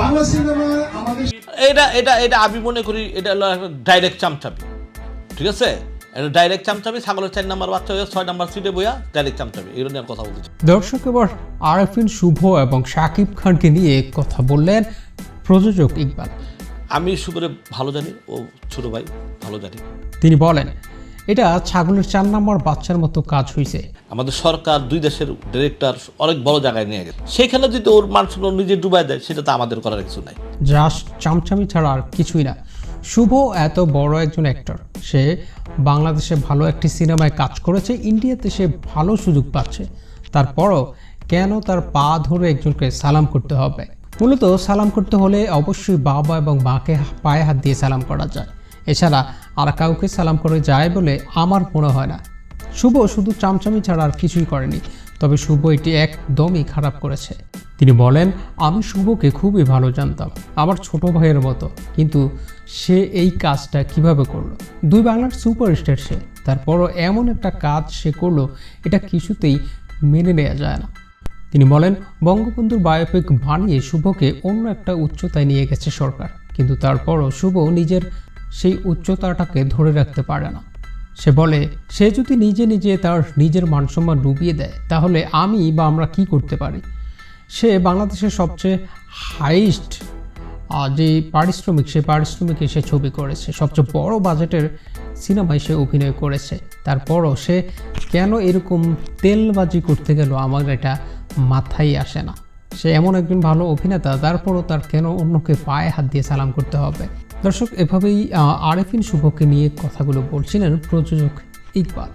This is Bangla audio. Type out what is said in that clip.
বাংলা সিনেমা আমাদের এটা এটা এটা আমি মনে করি এটা হলো ডাইরেক্ট চামচামি, ঠিক আছে? এটা ডাইরেক্ট চামচামি, ছাগলের 4 নাম্বার বাচ্চা হয়ে 6 নাম্বার সিটে বইয়া ডাইরেক্ট চামচামি, এগুলো নিয়ে কথা বলতে চাই। দর্শক, এবার আরেফিন শুভ এবং শাকিব খানকে নিয়ে কথা বললেন প্রযোজক ইকবাল। আমি শুভরে ভালো জানি, ও ছোট ভাই, ভালো জানি। তিনি বলেন, এটা ছাগলের 4 নাম্বার বাচ্চার মতো কাজ হয়েছে। আমাদের সরকার 2 দেশের ডিরেক্টর অনেক বড় জায়গায় নিয়ে গেছে, সেখানে যদি ওর মান সম্মান নিজে ডুবাই দেয়, সেটা তো আমাদের করার কিছু নাই। জাস্ট চামচামি ছাড়া আর কিছুই না। শুভ এত বড় একজন অ্যাক্টর, সে বাংলাদেশে ভালো একটি সিনেমায় কাজ করেছে, ইন্ডিয়াতে সে ভালো সুযোগ পাচ্ছে, তারপরও কেন তার পা ধরে একজনকে সালাম করতে হবে? মূলত সালাম করতে হলে অবশ্যই বাবা এবং মাকে পায়ে হাত দিয়ে সালাম করা যায়, এছাড়া আর কাউকে সালাম করে যায় বলে আমার মনে হয় না। শুভ শুধু চামচামি ছাড়া আর কিছুই করেনি, তবে শুভ এটি একদমই খারাপ করেছে। তিনি বলেন, আমি শুভকে খুবই ভালো জানতাম, আমার ছোট ভাইয়ের মতো, কিন্তু সে এই কাজটা কিভাবে করলো? 2 বাংলার সুপারস্টার সে, তারপরও এমন একটা কাজ সে করলো, এটা কিছুতেই মেনে নেওয়া যায় না। তিনি বলেন, বঙ্গবন্ধুর বায়োপিক বানিয়ে শুভকে অন্য একটা উচ্চতায় নিয়ে গেছে সরকার, কিন্তু তারপরও শুভ নিজের সেই উচ্চতাটাকে ধরে রাখতে পারে না। সে বলে, সে যদি নিজে নিজে তার নিজের মানসম্মান ডুবিয়ে দেয়, তাহলে আমি বা আমরা কি করতে পারি? সে বাংলাদেশের সবচেয়ে হাইস্ট যে পারিশ্রমিক, সে পারিশ্রমিকে সে ছবি করেছে, সবচেয়ে বড় বাজেটের সিনেমায় সে অভিনয় করেছে, তারপরও সে কেন এরকম তেলবাজি করতে গেল আমার এটা মাথায় আসে না। সে এমন একজন ভালো অভিনেতা, তারপরও তার কেন অন্যকে পায়ে হাত দিয়ে সালাম করতে হবে? দর্শক, এভাবেই আরেফিন শুভকে নিয়ে কথাগুলো বলছিলেন প্রযোজক ইকবাল।